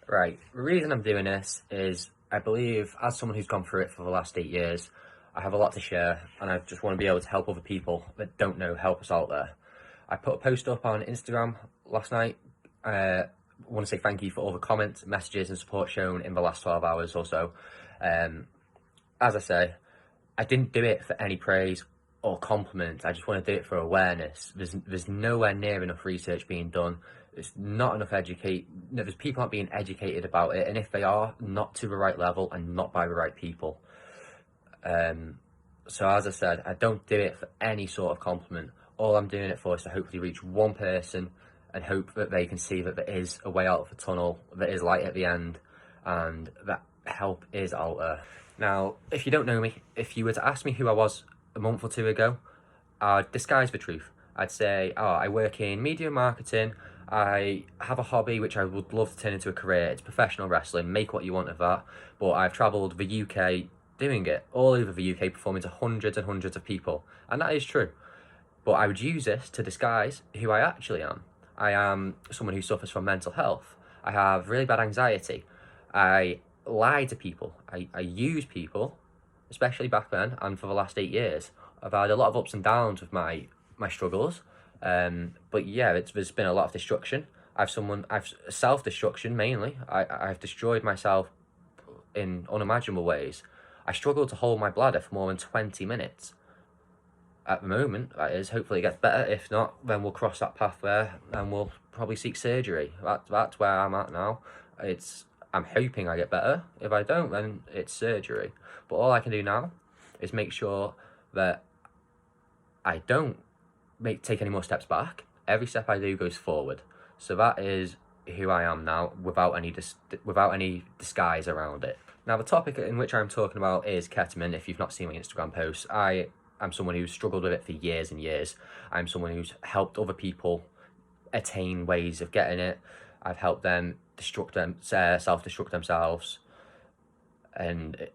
Right, the reason I'm doing this is I believe, as someone who's gone through it for the last 8 years, I have a lot to share and I just want to be able to help other people that don't know help us out there. I put a post up on Instagram last night. I want to say thank you for all the comments, messages, and support shown in the last 12 hours or so. Um, as I say, I didn't do it for any praise or compliment. I just want to do it for awareness. There's nowhere near enough research being done. There's not enough educate. No, there's people aren't being educated about it, and if they are, not to the right level and not by the right people. So as I said, I don't do it for any sort of compliment. All I'm doing it for is to hopefully reach one person and hope that they can see that there is a way out of the tunnel, there is light at the end, and that help is out there. Now, if you don't know me, if you were to ask me who I was a month or two ago, I'd disguise the truth. I'd say, oh, I work in media marketing. I have a hobby which I would love to turn into a career. It's professional wrestling. Make what you want of that. But I've travelled the UK doing it, all over the UK, performing to hundreds and hundreds of people. And that is true. But I would use this to disguise who I actually am. I am someone who suffers from mental health. I have really bad anxiety. I lie to people. I use people, especially back then and for the last 8 years. I've had a lot of ups and downs with my struggles. But yeah, there's been a lot of destruction. I've self-destruction mainly. I've destroyed myself in unimaginable ways. I struggle to hold my bladder for more than 20 minutes. At the moment, that is. Hopefully it gets better. If not, then we'll cross that path there and we'll probably seek surgery. That's where I'm at now. I'm hoping I get better. If I don't, then it's surgery. But all I can do now is make sure that I don't take any more steps back. Every step I do goes forward. So that is who I am now, without any disguise around it. Now, the topic in which I'm talking about is ketamine. If you've not seen my Instagram posts, I'm someone who's struggled with it for years and years. I'm someone who's helped other people attain ways of getting it. I've helped them self-destruct themselves, and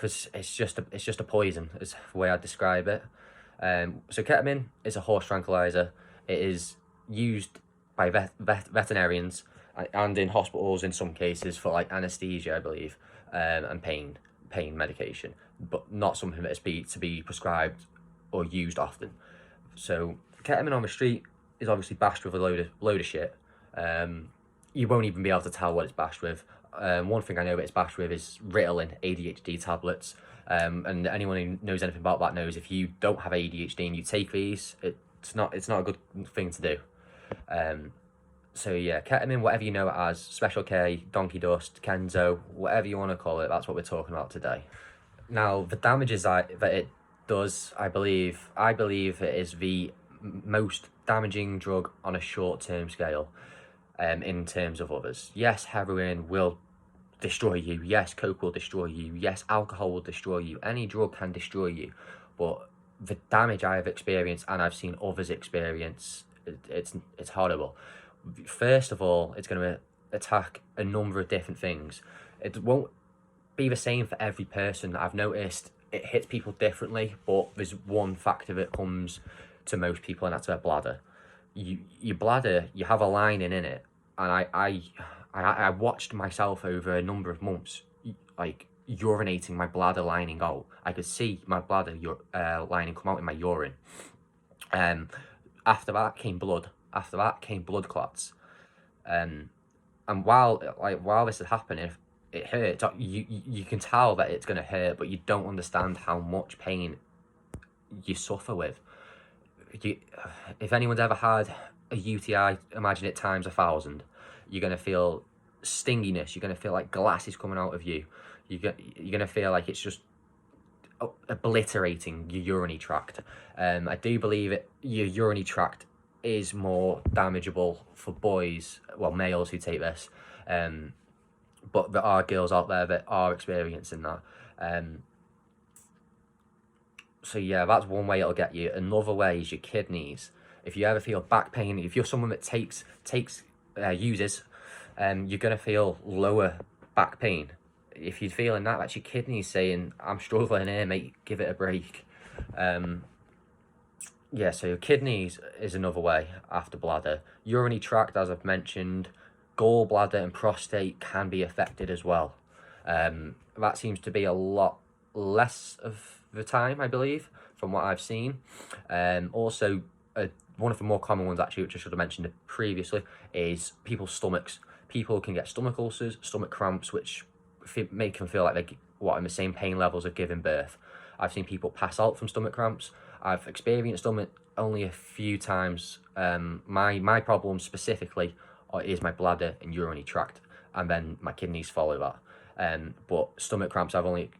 it's just a poison, is the way I describe it. So ketamine is a horse tranquilizer. It is used by veterinarians and in hospitals in some cases for like anesthesia, I believe, and pain medication, but not something that is to be prescribed or used often. So ketamine on the street is obviously bashed with a load of shit. You won't even be able to tell what it's bashed with. One thing I know it's bashed with is Ritalin ADHD tablets. And anyone who knows anything about that knows if you don't have ADHD and you take these, it's not a good thing to do. So yeah, ketamine, whatever you know it as, Special K, Donkey Dust, Kenzo, whatever you want to call it, that's what we're talking about today. Now, the damages that it does, I believe it is the most damaging drug on a short-term scale, in terms of others. Yes, heroin will destroy you. Yes, coke will destroy you. Yes, alcohol will destroy you. Any drug can destroy you. But the damage I have experienced and I've seen others experience, it's horrible. First of all, it's going to attack a number of different things. It won't be the same for every person. I've noticed it hits people differently, but there's one factor that comes to most people, and that's their bladder. Your bladder, you have a lining in it, and I watched myself over a number of months, like urinating my bladder lining out. I could see my bladder lining come out in my urine. After that came blood. After that came blood clots. And while this is happening, it hurts. You can tell that it's gonna hurt, but you don't understand how much pain you suffer with. If anyone's ever had a UTI, imagine it times 1,000. You're gonna feel stinginess. You're gonna feel like glass is coming out of you. You're gonna feel like it's just obliterating your urinary tract. I do believe your urinary tract is more damageable for boys, well, males who take this, but there are girls out there that are experiencing that. So yeah, that's one way it'll get you. Another way is your kidneys. If you ever feel back pain, if you're someone that uses, you're gonna feel lower back pain. If you're feeling that, that's your kidneys saying, "I'm struggling here, mate. Give it a break." Yeah, so your kidneys is another way after bladder. Urinary tract, as I've mentioned, gallbladder and prostate can be affected as well. That seems to be a lot less of the time, I believe, from what I've seen. Also, one of the more common ones, actually, which I should have mentioned previously, is people's stomachs. People can get stomach ulcers, stomach cramps, which make them feel like they're in the same pain levels of giving birth. I've seen people pass out from stomach cramps. I've experienced them only a few times. My problem specifically is my bladder and urinary tract, and then my kidneys follow that. But stomach cramps I've only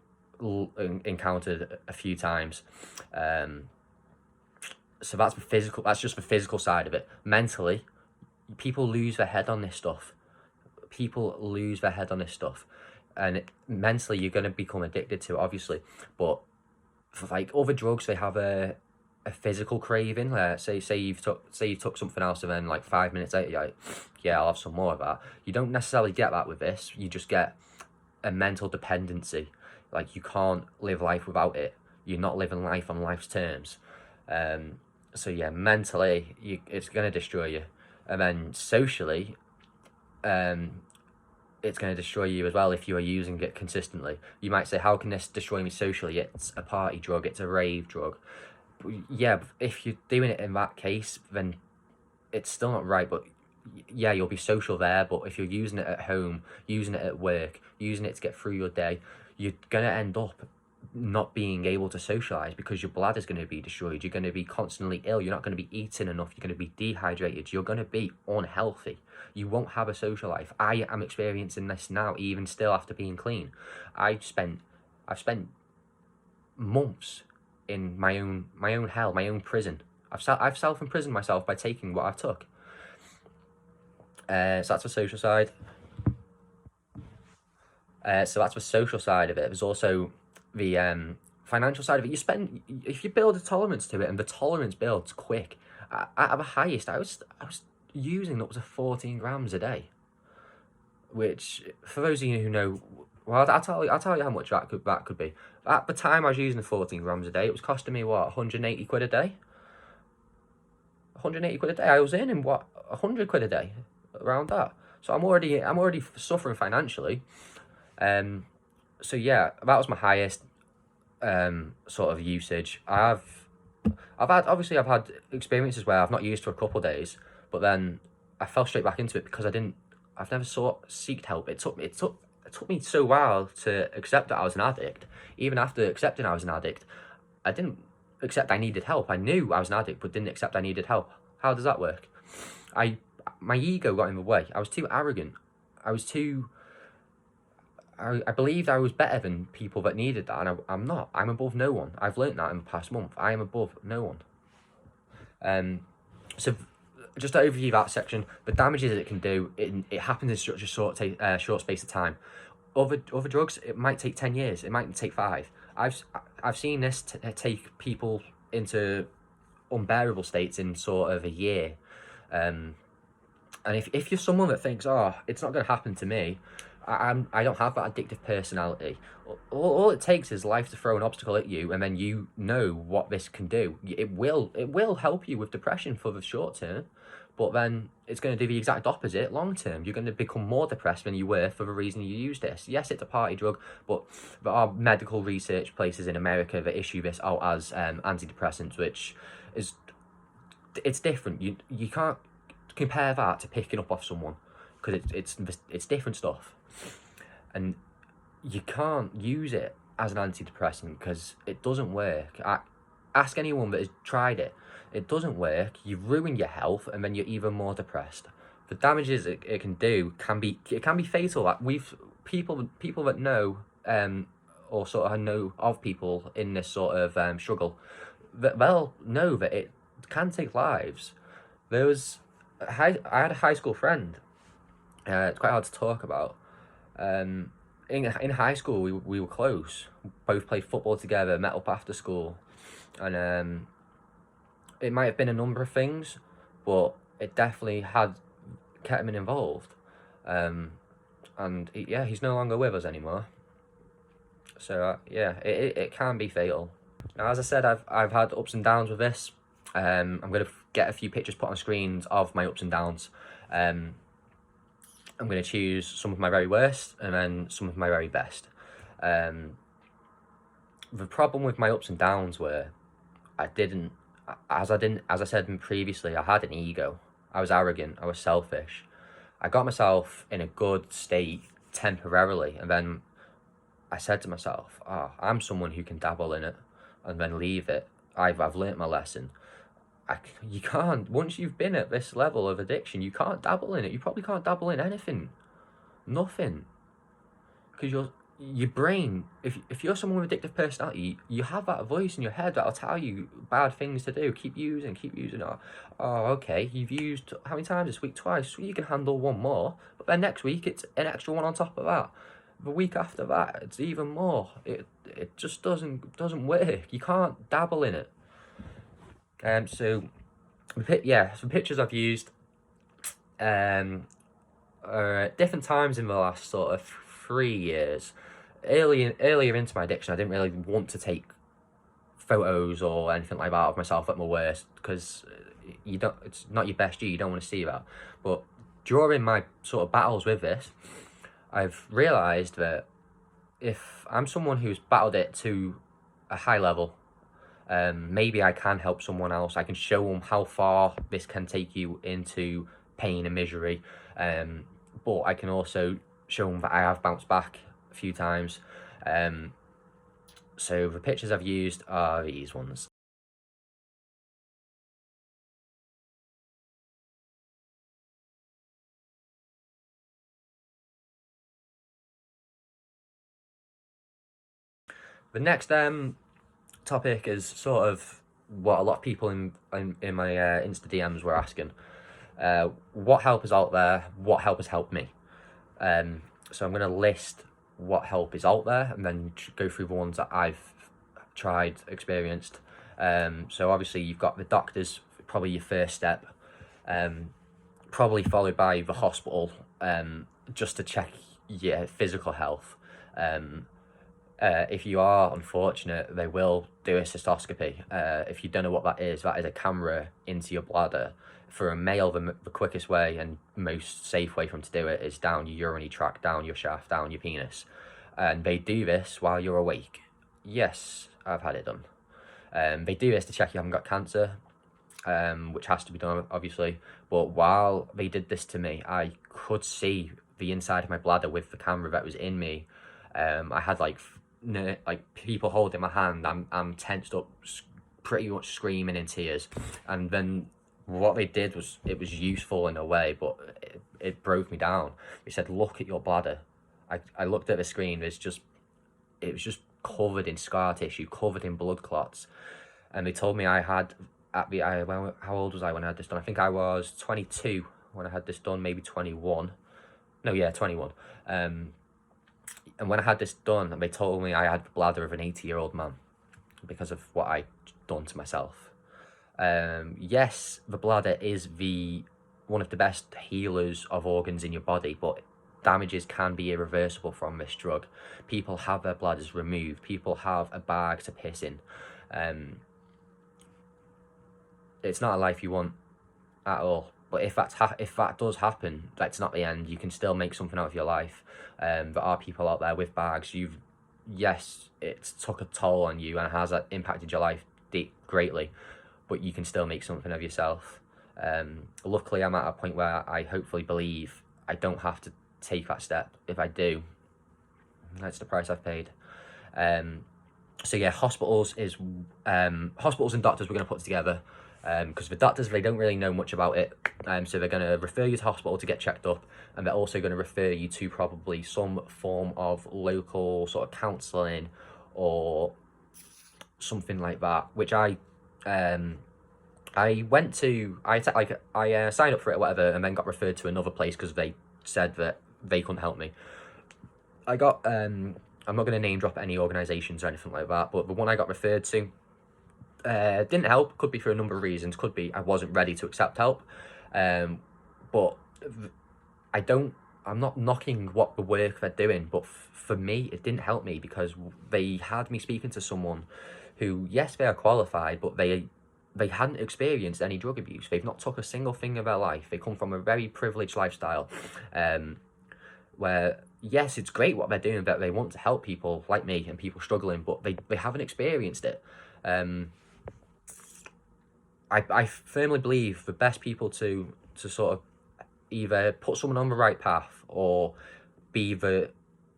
encountered a few times. So that's the physical. That's just the physical side of it. Mentally, people lose their head on this stuff. People lose their head on this stuff, and mentally, you're going to become addicted to it, obviously. But for like other drugs, they have a physical craving. Say you've took something else, and then like 5 minutes later, you're like, yeah, I'll have some more of that. You don't necessarily get that with this. You just get a mental dependency. Like, you can't live life without it. You're not living life on life's terms. So yeah, mentally, it's going to destroy you. And then socially, it's going to destroy you as well if you are using it consistently. You might say, how can this destroy me socially? It's a party drug, it's a rave drug. Yeah, if you're doing it in that case, then it's still not right. But yeah, you'll be social there, but if you're using it at home, using it at work, using it to get through your day, you're going to end up not being able to socialize because your bladder's going to be destroyed. You're going to be constantly ill. You're not going to be eating enough. You're going to be dehydrated. You're going to be unhealthy. You won't have a social life. I am experiencing this now, even still after being clean. I've spent months in my own hell, my own prison. I've self-imprisoned myself by taking what I've took. So that's the social side. So that's the social side of it. There's also the financial side of it. If you build a tolerance to it, and the tolerance builds quick. At the highest, I was using up to 14 grams a day, which, for those of you who know, well, I'll tell you how much that could be. At the time I was using the 14 grams a day, it was costing me what, 180 quid a day. 180 quid a day. I was earning what, 100 quid a day, around that. So I'm already suffering financially. So yeah, that was my highest sort of usage. I've had experiences where I've not used for a couple of days, but then I fell straight back into it because I've never seeked help. It took me so while to accept that I was an addict. Even after accepting I was an addict, I didn't accept I needed help. I knew I was an addict, but didn't accept I needed help. How does that work? My ego got in the way. I was too arrogant. I believed I was better than people that needed that, and I'm not. I'm above no one. I've learnt that in the past month. I am above no one. So just to overview that section, the damages it can do, it happens in such a short space of time. Other drugs, it might take 10 years. It might take 5. I've seen this take people into unbearable states in sort of a year. And if you're someone that thinks, oh, it's not going to happen to me, I don't have that addictive personality. All it takes is life to throw an obstacle at you, and then you know what this can do. It will help you with depression for the short term, but then it's going to do the exact opposite long term. You're going to become more depressed than you were for the reason you use this. Yes, it's a party drug, but there are medical research places in America that issue this out as antidepressants, which is, it's different. You can't compare that to picking up off someone, because it's different stuff. And you can't use it as an antidepressant because it doesn't work. Ask anyone that has tried it. It doesn't work. You ruin your health, and then you're even more depressed. The damages it can do can be fatal. Like, people that know or sort of know of people in this sort of struggle, that they'll know that it can take lives. I had a high school friend. It's quite hard to talk about. In high school, we were close. Both played football together, met up after school, and it might have been a number of things, but it definitely had ketamine involved. And he's no longer with us anymore. So yeah, it can be fatal. Now, as I said, I've had ups and downs with this. I'm gonna get a few pictures put on screens of my ups and downs. I'm going to choose some of my very worst and then some of my very best. The problem with my ups and downs were as I said previously, I had an ego. I was arrogant. I was selfish. I got myself in a good state temporarily, and then I said to myself, I'm someone who can dabble in it and then leave it. I've learnt my lesson. You can't, once you've been at this level of addiction, you can't dabble in it. You probably can't dabble in anything. Nothing. Because your brain, if you're someone with addictive personality, you have that voice in your head that'll tell you bad things to do. Keep using. Oh, okay, you've used how many times this week? Twice. So you can handle one more. But then next week it's an extra one on top of that. The week after that it's even more. It just doesn't work. You can't dabble in it. So some pictures I've used different times in the last sort of 3 years. Earlier into my addiction, I didn't really want to take photos or anything like that of myself at my worst, because it's not your best you don't want to see that. But during my sort of battles with this, I've realised that if I'm someone who's battled it to a high level, maybe I can help someone else. I can show them how far this can take you into pain and misery, but I can also show them that I have bounced back a few times. So the pictures I've used are these ones. The next topic is sort of what a lot of people in my Insta DMs were asking. What help is out there? What help has helped me? So I'm going to list what help is out there and then go through the ones that I've tried, experienced. So obviously you've got the doctors, probably your first step, probably followed by the hospital, just to check your physical health. If you are unfortunate, they will do a cystoscopy. If you don't know what that is a camera into your bladder. For a male, the quickest way and most safe way for them to do it is down your urinary tract, down your shaft, down your penis. And they do this while you're awake. Yes, I've had it done. They do this to check you haven't got cancer, which has to be done, obviously. But while they did this to me, I could see the inside of my bladder with the camera that was in me. I had like people holding my hand. I'm tensed up, pretty much screaming in tears. And then what they did was, it was useful in a way, but it broke me down. They said, look at your bladder. I looked at the screen. It was just covered in scar tissue, covered in blood clots. And they told me I had, how old was I when I had this done? I think I was 22 when I had this done, maybe 21. No, yeah, 21. And when I had this done, they told me I had the bladder of an 80-year-old man because of what I'd done to myself. Yes, the bladder is one of the best healers of organs in your body, but damages can be irreversible from this drug. People have their bladders removed. People have a bag to piss in. It's not a life you want at all. But if that does happen, that's not the end. You can still make something out of your life. There are people out there with bags. Yes, it's took a toll on you and has impacted your life greatly, but you can still make something of yourself. Luckily, I'm at a point where I hopefully believe I don't have to take that step. If I do, that's the price I've paid. So yeah, hospitals and doctors we're going to put together, because the doctors, they don't really know much about it, so they're going to refer you to hospital to get checked up, and they're also going to refer you to probably some form of local sort of counselling or something like that, which I went to. I signed up for it or whatever, and then got referred to another place because they said that they couldn't help me. I got I'm not going to name drop any organisations or anything like that, but the one I got referred to didn't help. Could be for a number of reasons. Could be I wasn't ready to accept help. But I'm not knocking what the work they're doing, but for me, it didn't help me because they had me speaking to someone who, yes, they are qualified, but they hadn't experienced any drug abuse. They've not took a single thing in their life. They come from a very privileged lifestyle. where, yes, it's great what they're doing, that they want to help people like me and people struggling, but they haven't experienced it. I firmly believe the best people to sort of either put someone on the right path or be the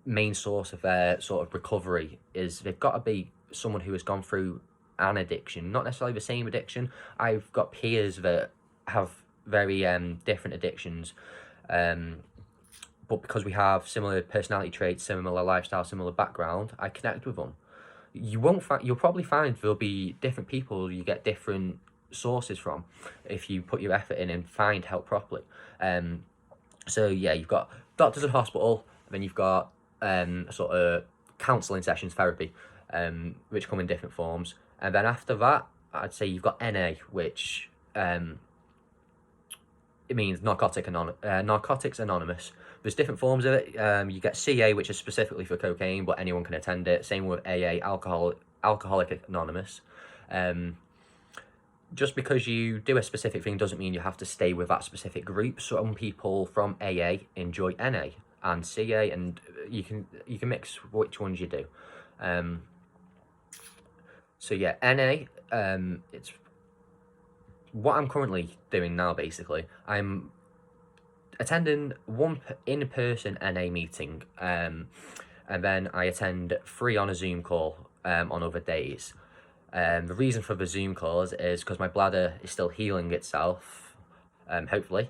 main source of their sort of recovery is they've got to be someone who has gone through an addiction, not necessarily the same addiction. I've got peers that have very different addictions, but because we have similar personality traits, similar lifestyle, similar background, I connect with them. You'll probably find there'll be different people you get different sources from if you put your effort in and find help properly. So yeah, you've got doctors and hospital, then you've got sort of counselling sessions, therapy, which come in different forms, and then after that, I'd say you've got NA, which it means Narcotics Anonymous. There's different forms of it. You get CA, which is specifically for cocaine, but anyone can attend it. Same with AA, Alcoholic Anonymous. Just because you do a specific thing doesn't mean you have to stay with that specific group. Some people from AA enjoy NA and CA, and you can mix which ones you do. So yeah, NA, it's what I'm currently doing now. Basically, I'm attending one in-person NA meeting, and then I attend 3 on a Zoom call on other days. The reason for the Zoom calls is because my bladder is still healing itself, hopefully,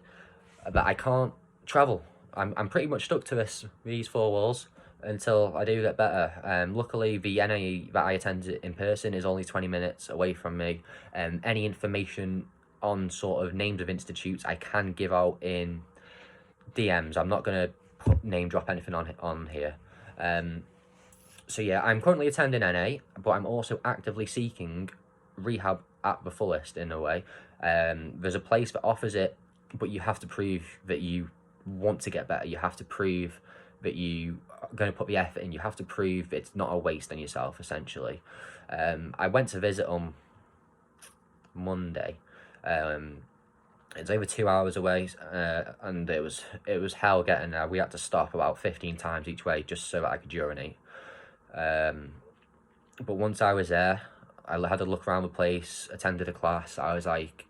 but I can't travel. I'm pretty much stuck to these 4 walls until I do get better. Luckily, the NA that I attend in person is only 20 minutes away from me. Any information on sort of names of institutes I can give out in DMs. I'm not going to name drop anything on here. So yeah, I'm currently attending NA, but I'm also actively seeking rehab at the fullest in a way. There's a place that offers it, but you have to prove that you want to get better. You have to prove that you are going to put the effort in. You have to prove it's not a waste on yourself, essentially. I went to visit them Monday. It's over 2 hours away, and it was hell getting there. We had to stop about 15 times each way just so that I could urinate. But once I was there, I had a look around the place, attended a class. I was like,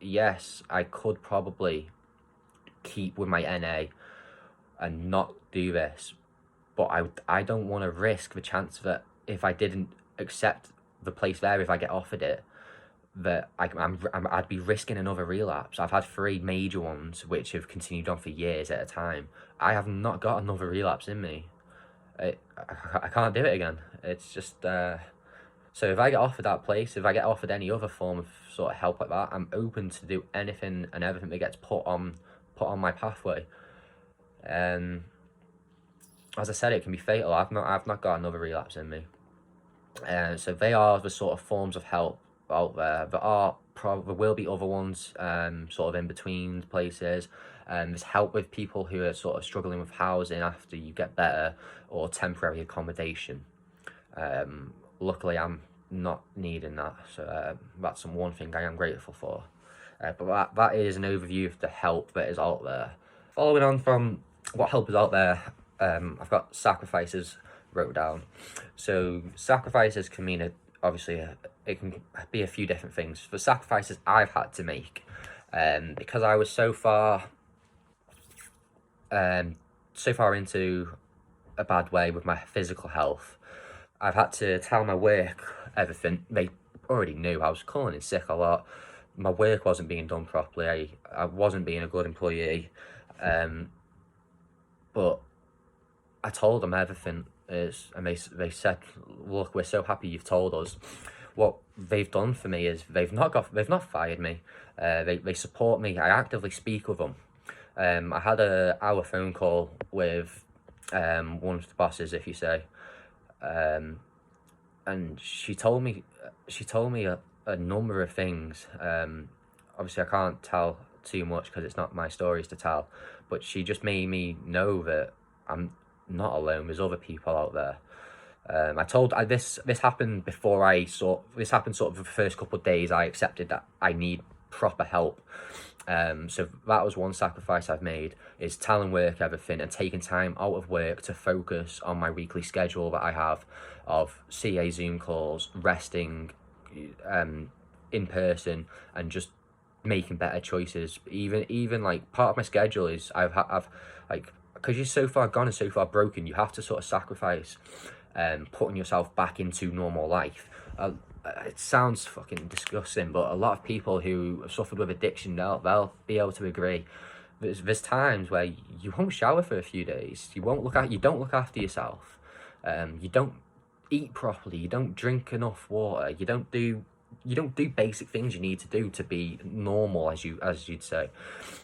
yes, I could probably keep with my NA and not do this, but I don't want to risk the chance that if I didn't accept the place there, if I get offered it, that I'd be risking another relapse. I've had 3 major ones which have continued on for years at a time. I have not got another relapse in me. I can't do it again. It's just so if I get offered that place, if I get offered any other form of sort of help like that, I'm open to do anything and everything that gets put on my pathway. As I said, it can be fatal. I've not got another relapse in me. So they are the sort of forms of help out there. There will be other ones, sort of in between places. There's help with people who are sort of struggling with housing after you get better, or temporary accommodation. Luckily, I'm not needing that, so that's one thing I am grateful for. But that is an overview of the help that is out there. Following on from what help is out there, I've got sacrifices wrote down. So sacrifices can mean obviously it can be a few different things. The sacrifices I've had to make, because I was so far into a bad way with my physical health, I've had to tell my work everything. They already knew I was calling in sick a lot. My work wasn't being done properly. I wasn't being a good employee. But I told them everything, and they said, "Look, we're so happy you've told us." What they've done for me is they've not fired me. They support me. I actively speak with them. I had an hour phone call with one of the bosses, if you say, and she told me a number of things. Obviously, I can't tell too much because it's not my stories to tell, but she just made me know that I'm not alone. There's other people out there. This happened before this happened sort of the first couple of days I accepted that I need proper help. So that was one sacrifice I've made, is telling work everything and taking time out of work to focus on my weekly schedule that I have of CA Zoom calls, resting, in person, and just making better choices. Even like part of my schedule is I've like, because you're so far gone and so far broken, you have to sort of sacrifice putting yourself back into normal life. It sounds fucking disgusting, but a lot of people who have suffered with addiction, they'll be able to agree. There's times where you won't shower for a few days. You don't look after yourself. You don't eat properly. You don't drink enough water. You don't do basic things you need to do to be normal, as you'd say.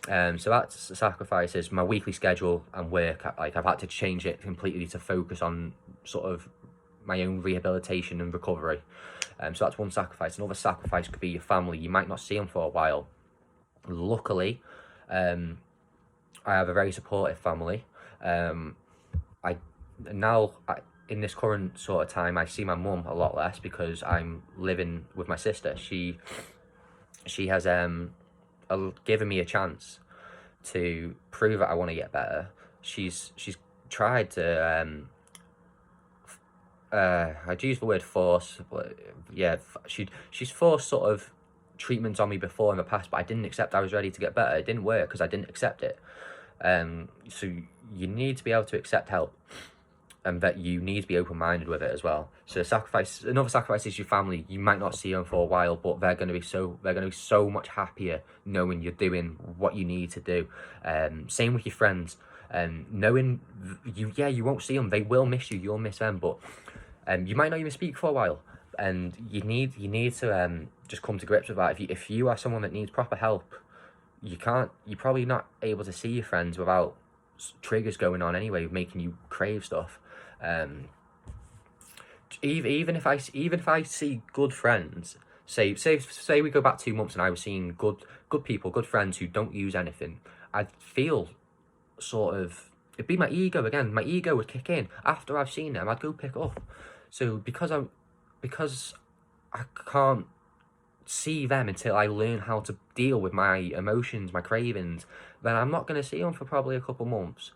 So that's sacrifices. My weekly schedule and work, like I've had to change it completely to focus on sort of my own rehabilitation and recovery. So that's one sacrifice. Another sacrifice could be your family. You might not see them for a while. Luckily, I have a very supportive family. In this current sort of time, I see my mum a lot less because I'm living with my sister. She has given me a chance to prove that I want to get better. She's tried to I'd use the word force, but yeah, she's forced sort of treatments on me before in the past, but I didn't accept I was ready to get better. It didn't work because I didn't accept it. So you need to be able to accept help, and that you need to be open-minded with it as well. So another sacrifice is your family. You might not see them for a while, but they're going to be so much happier knowing you're doing what you need to do. Same with your friends. Knowing you won't see them, they will miss you, you'll miss them, but you might not even speak for a while, and you need to just come to grips with that. If you are someone that needs proper help, you're probably not able to see your friends without triggers going on anyway, making you crave stuff. Even if I see good friends, say we go back 2 months and I was seeing good people, good friends who don't use anything, I'd feel sort of, it'd be my ego again. My ego would kick in after I've seen them. I'd go pick up. So because I can't see them until I learn how to deal with my emotions, my cravings, then I'm not going to see them for probably a couple months.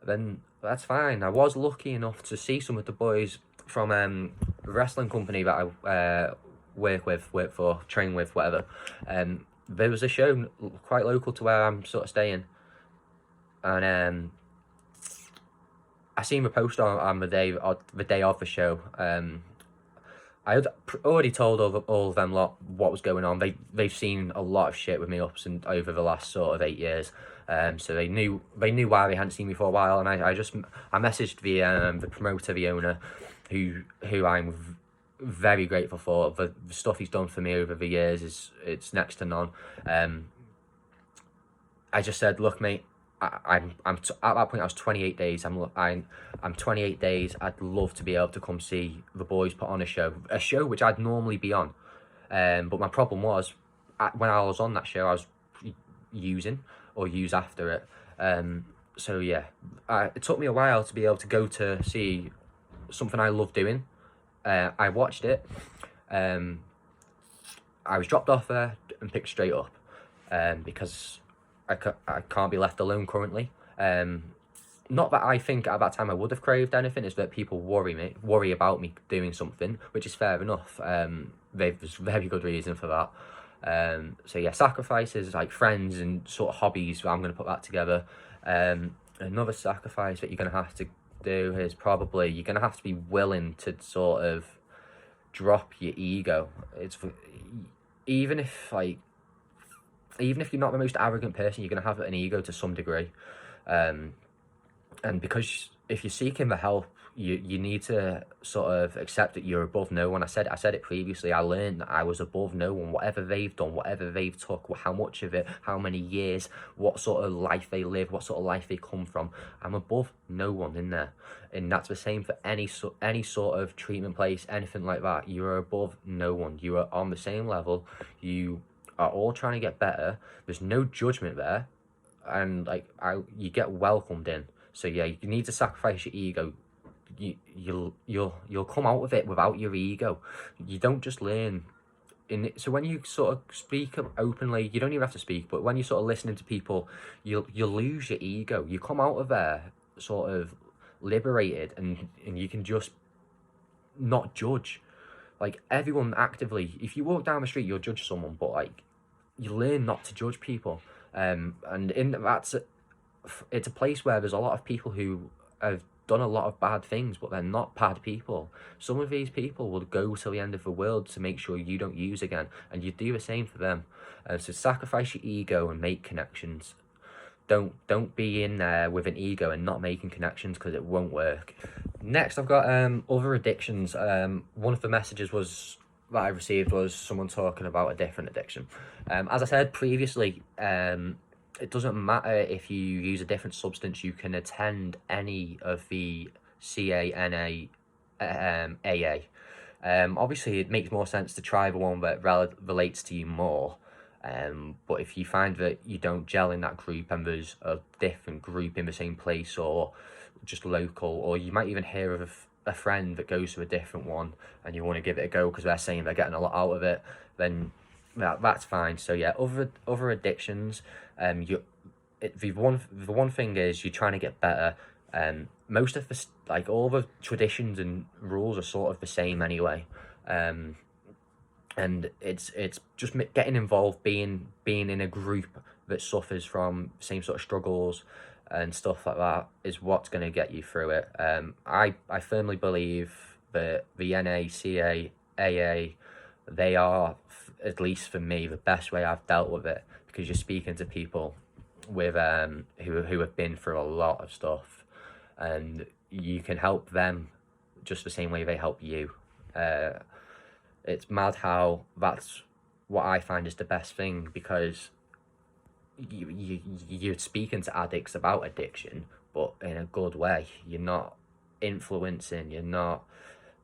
Then that's fine. I was lucky enough to see some of the boys from the wrestling company that I work for, train with, whatever. There was a show quite local to where I'm sort of staying, and I seen the post on the day of the show. I had already told all of them lot what was going on. They've seen a lot of shit with me over the last sort of 8 years. So they knew why they hadn't seen me for a while, and I messaged the promoter, the owner, who I'm very grateful for. The stuff he's done for me over the years it's next to none. I just said, look, mate, I'm at that point I was 28 days. I'm 28 days. I'd love to be able to come see the boys put on a show which I'd normally be on. But my problem was, when I was on that show, I was use after it. So yeah, it took me a while to be able to go to see something I love doing. I watched it. I was dropped off there and picked straight up, because I can't be left alone currently. Not that I think at that time I would have craved anything, it's that people worry about me doing something, which is fair enough. There's very good reason for that. So yeah, sacrifices like friends and sort of hobbies, I'm going to put that together. Another sacrifice that you're going to have to do is probably you're going to have to be willing to sort of drop your ego. Even if you're not the most arrogant person, you're going to have an ego to some degree. And because if you're seeking the help, you need to sort of accept that you're above no one. I said it previously. I learned that I was above no one. Whatever they've done, whatever they've took, how much of it, how many years, what sort of life they live, what sort of life they come from, I'm above no one in there. And that's the same for any sort of treatment place, anything like that. You are above no one. You are on the same level. You are all trying to get better. There's no judgment there, and you get welcomed in. So yeah, you need to sacrifice your ego. You'll come out of it without your ego. You don't just learn So when you sort of speak openly, you don't even have to speak, but when you're sort of listening to people, you'll lose your ego. You come out of there sort of liberated, and you can just not judge. Like, everyone actively, if you walk down the street, you'll judge someone, but like, you learn not to judge people. And it's a place where there's a lot of people who have done a lot of bad things, but they're not bad people. Some of these people will go to the end of the world to make sure you don't use again, and you do the same for them. So sacrifice your ego and make connections. Don't be in there with an ego and not making connections, because it won't work. Next, I've got other addictions. One of the messages that I received was someone talking about a different addiction. As I said previously, it doesn't matter if you use a different substance. You can attend any of the CANA, AA. Obviously, it makes more sense to try the one that relates to you more. But if you find that you don't gel in that group, and there's a different group in the same place, or just local, or you might even hear of a friend that goes to a different one, and you want to give it a go because they're saying they're getting a lot out of it, then that's fine. So yeah, other addictions, the one thing is, you're trying to get better. Most of the, like, all the traditions and rules are sort of the same anyway. And it's just getting involved, being in a group that suffers from the same sort of struggles and stuff like that, is what's going to get you through it. I firmly believe that the NACA, AA, they are, at least for me, the best way I've dealt with it, because you're speaking to people with who have been through a lot of stuff, and you can help them just the same way they help you. It's mad how that's what I find is the best thing, because you're speaking to addicts about addiction, but in a good way. You're not influencing, you're not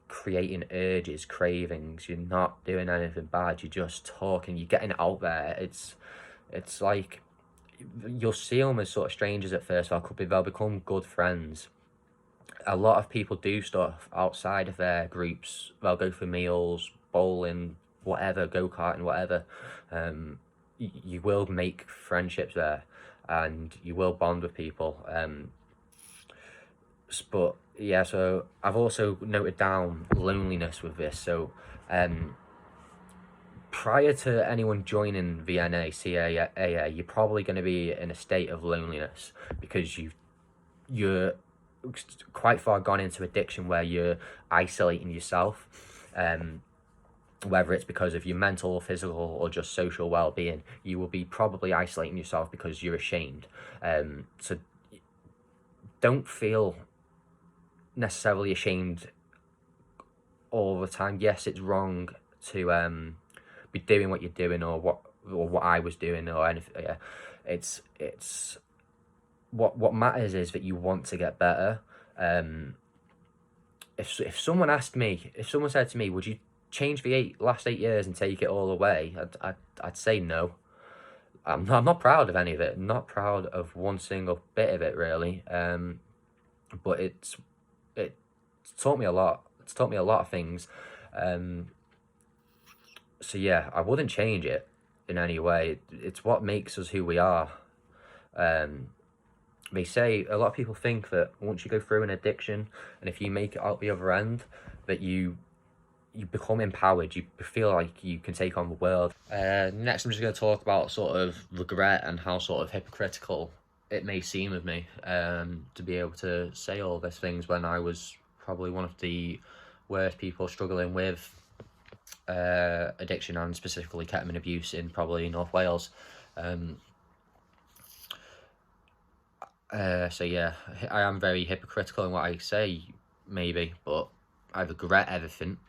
creating urges, cravings, you're not doing anything bad, you're just talking, you're getting it out there. It's like, you'll see them as sort of strangers at first, they'll become good friends. A lot of people do stuff outside of their groups. They'll go for meals, bowling, whatever, go-karting, whatever. You will make friendships there, and you will bond with people. But yeah, so I've also noted down loneliness with this. So prior to anyone joining the NACAA, you're probably going to be in a state of loneliness, because you're quite far gone into addiction, where you're isolating yourself, whether it's because of your mental, physical, or just social well-being. You will be probably isolating yourself because you're ashamed. So don't feel necessarily ashamed all the time. Yes, it's wrong to be doing what you're doing, or what I was doing, or anything. Yeah, it's what matters is that you want to get better. If someone said to me, would you change the last 8 years and take it all away, I'd say no. I'm not proud of any of it. I'm not proud of one single bit of it, really. But it taught me a lot. It's taught me a lot of things. So yeah, I wouldn't change it in any way. It's what makes us who we are. They say, a lot of people think that once you go through an addiction, and if you make it out the other end, that you become empowered, you feel like you can take on the world. Next, I'm just going to talk about sort of regret, and how sort of hypocritical it may seem of me to be able to say all these things when I was probably one of the worst people struggling with addiction, and specifically ketamine abuse, in probably North Wales. So yeah, I am very hypocritical in what I say, maybe, but I regret everything.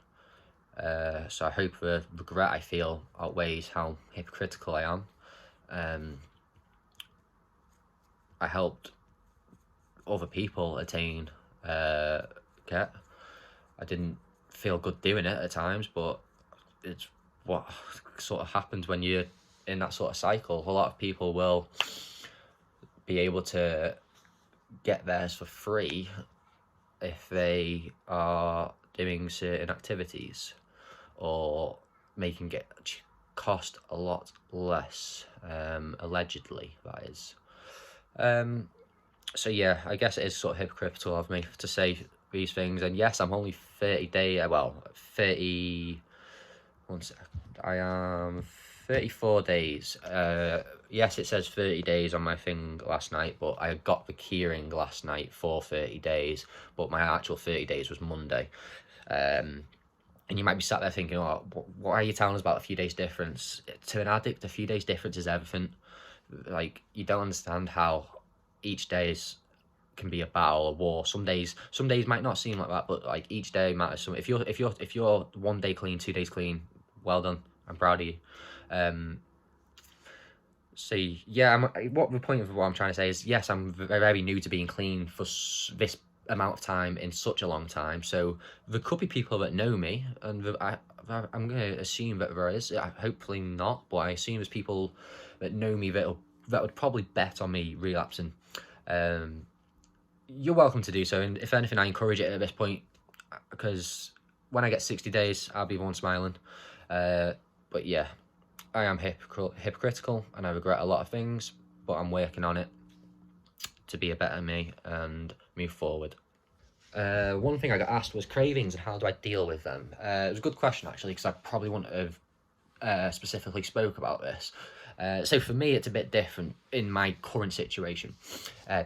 So I hope the regret I feel outweighs how hypocritical I am. I helped other people attain get. I didn't feel good doing it at times, but it's what sort of happens when you're in that sort of cycle. A lot of people will be able to get theirs for free if they are doing certain activities, or making it cost a lot less, allegedly, that is. So yeah, I guess it is sort of hypocritical of me to say these things. And yes, I'm only 30. One second. I am 34 days. Yes, it says 30 days on my thing last night, but I got the keyring last night for 30 days, but my actual 30 days was Monday. And you might be sat there thinking, oh, what are you telling us about a few days difference? To an addict, a few days difference is everything. Like, you don't understand how each day can be a battle, a war. Some days might not seem like that, but like each day matters. So if you're 1 day clean, 2 days clean, well done. I'm proud of you. So yeah, what the point of what I'm trying to say is, yes, I'm very new to being clean for this amount of time in such a long time. So there could be people that know me, and I'm going to assume that there is. Hopefully not, but I assume there's people that know me that would probably bet on me relapsing. You're welcome to do so, and if anything, I encourage it at this point, because when I get 60 days, I'll be the one smiling. But yeah, I am hypocritical, and I regret a lot of things, but I'm working on it to be a better me and move forward. One thing I got asked was cravings and how do I deal with them. It was a good question, actually, because I probably wouldn't have specifically spoke about this. So for me, it's a bit different in my current situation,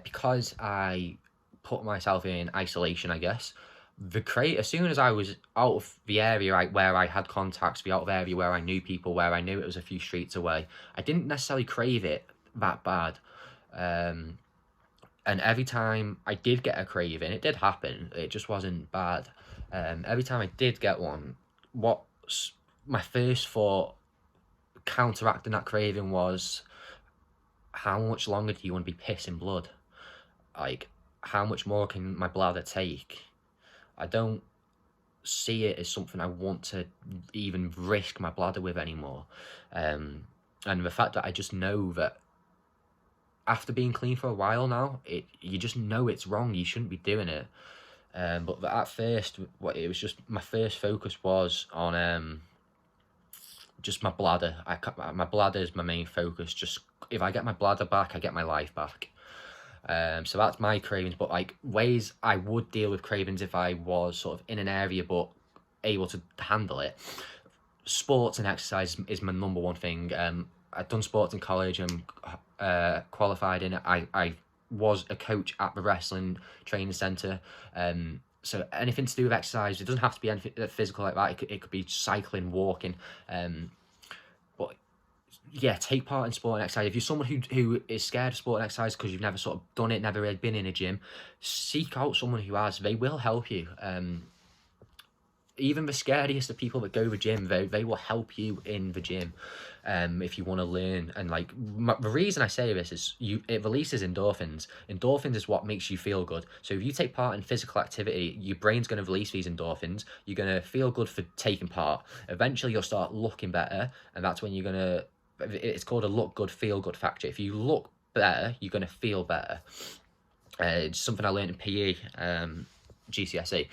because I put myself in isolation, I guess. As soon as I was out of the area where I had contacts, the out of area where I knew people, where I knew it was a few streets away, I didn't necessarily crave it that bad. And every time I did get a craving, it did happen, it just wasn't bad. Every time I did get one, what's my first thought counteracting that craving was, how much longer do you want to be pissing blood? Like, how much more can my bladder take? I don't see it as something I want to even risk my bladder with anymore. And the fact that I just know that after being clean for a while now, you just know it's wrong. You shouldn't be doing it. But at first, it was just, my first focus was on just my bladder. My bladder is my main focus. Just, if I get my bladder back, I get my life back. So that's my cravings. But like, ways I would deal with cravings if I was sort of in an area but able to handle it. Sports and exercise is my number one thing. I've done sports in college and qualified in it. I was a coach at the wrestling training centre. So anything to do with exercise, it doesn't have to be anything physical like that. It could be cycling, walking. But yeah, take part in sport and exercise. If you're someone who is scared of sport and exercise because you've never sort of done it, never really been in a gym, seek out someone who has. They will help you. Even the scariest of people that go to the gym, they will help you in the gym, if you want to learn. And like, the reason I say this is it releases endorphins. Endorphins is what makes you feel good. So if you take part in physical activity, your brain's going to release these endorphins. You're going to feel good for taking part. Eventually, you'll start looking better, and that's when you're going to. It's called a look good, feel good factor. If you look better, you're going to feel better. It's something I learned in PE. GCSE.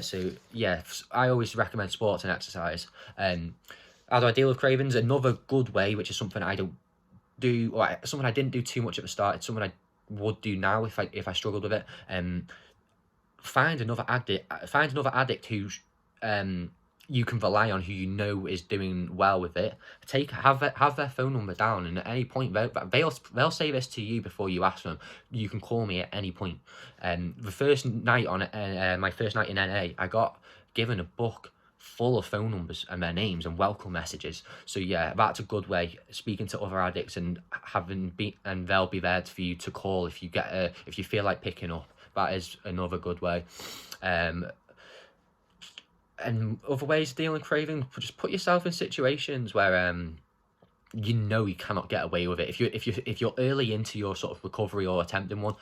So yeah, I always recommend sports and exercise. How do I deal with cravings? Another good way, which is something I don't do, or something I didn't do too much at the start, it's something I would do now if I struggled with it. Find another addict who you can rely on, who you know is doing well with it. Have their phone number down, and at any point they'll say this to you before you ask them. You can call me at any point. The first night my first night in NA, I got given a book full of phone numbers and their names and welcome messages. So yeah, that's a good way, speaking to other addicts and and they'll be there for you to call if you feel like picking up. That is another good way. And other ways of dealing with craving, just put yourself in situations where you know you cannot get away with it. If you're early into your sort of recovery or attempting one,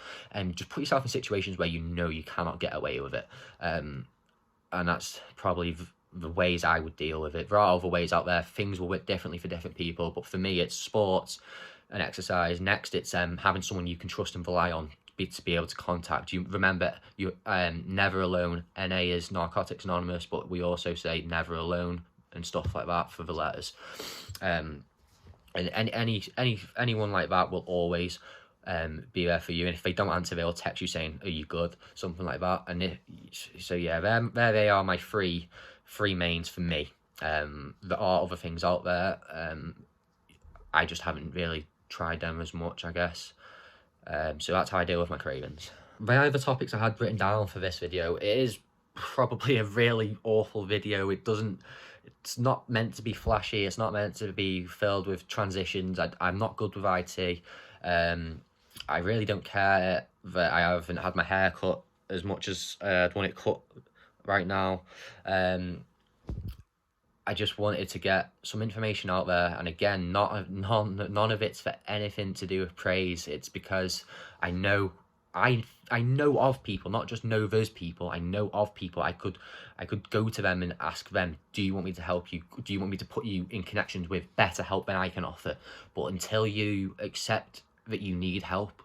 just put yourself in situations where you know you cannot get away with it. And that's probably the ways I would deal with it. There are other ways out there. Things will work differently for different people, but for me, it's sports and exercise. Next, it's having someone you can trust and rely on to be able to contact you. Remember, you're never alone. NA is Narcotics Anonymous, but we also say never alone. and stuff like that for the letters. And anyone like that will always be there for you, and if they don't answer, they'll text you saying, "Are you good?" Something like that. And so yeah, there they are, my three mains for me. There are other things out there. I just haven't really tried them as much, I guess. So that's how I deal with my cravings. The other topics I had written down for this video, it is probably a really awful video. It's not meant to be flashy. It's not meant to be filled with transitions. I'm not good with IT. I really don't care that I haven't had my hair cut as much as I'd want it cut right now. I just wanted to get some information out there, and again, none of it's for anything to do with praise. It's because I know of people, not just know those people. I know of people. I could go to them and ask them, do you want me to help you? Do you want me to put you in connections with better help than I can offer? But until you accept that you need help,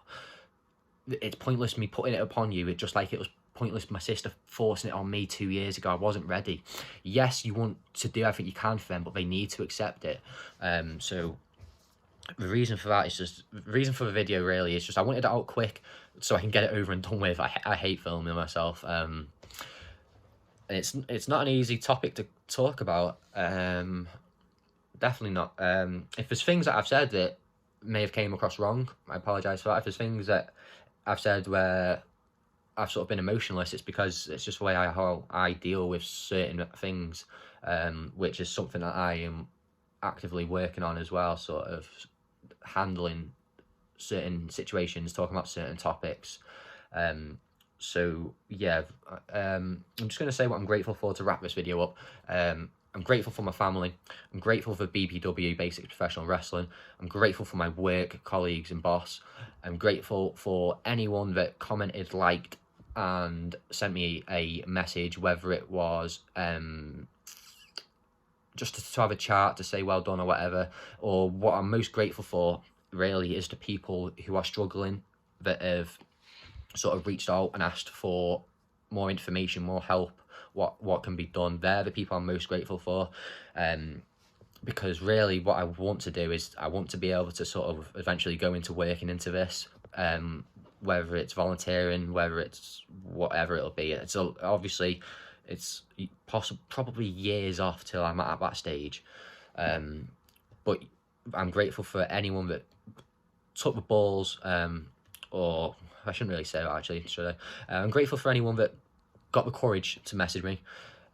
it's pointless me putting it upon you. It's just like it was pointless my sister forcing it on me 2 years ago. I wasn't ready. Yes, you want to do everything you can for them, but they need to accept it. So the reason for that is just, the reason for the video really is just I wanted it out quick so I can get it over and done with. I hate filming myself. And it's not an easy topic to talk about. Definitely not. If there's things that I've said that may have came across wrong, I apologise for that. If there's things that I've said where I've sort of been emotionless, it's because it's just the way how I deal with certain things, which is something that I am actively working on as well, sort of handling certain situations, talking about certain topics. So yeah, I'm just going to say what I'm grateful for to wrap this video up. I'm grateful for my family. I'm grateful for BPW, Basic Professional Wrestling. I'm grateful for my work colleagues and boss. I'm grateful for anyone that commented, liked, and sent me a message, whether it was just to have a chat, to say well done or whatever. Or what I'm most grateful for really is the people who are struggling, that have sort of reached out and asked for more information, more help, what can be done. They're the people I'm most grateful for. Because really what I want to do is I want to be able to sort of eventually go into working into this, whether it's volunteering, whether it's whatever it'll be. It's obviously it's probably years off till I'm at that stage, but I'm grateful for anyone that took the balls, or I shouldn't really say that actually, should I? I'm grateful for anyone that got the courage to message me.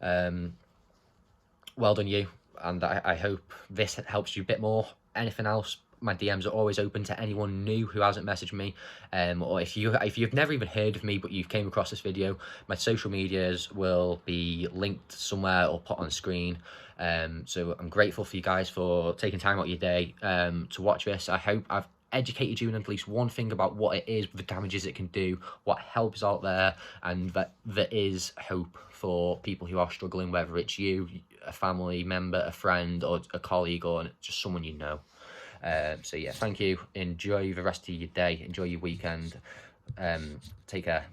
Well done you, and I hope this helps you a bit more. Anything else, my DMs are always open to anyone new who hasn't messaged me, or if you've never even heard of me but you've came across this video, my social medias will be linked somewhere or put on screen. So I'm grateful for you guys for taking time out of your day to watch this. I hope I've educated you in at least one thing about what it is, the damages it can do, what help is out there, and that there is hope for people who are struggling, whether it's you, a family member, a friend, or a colleague, or just someone you know. So yeah, thank you. Enjoy the rest of your day. Enjoy your weekend. Take care.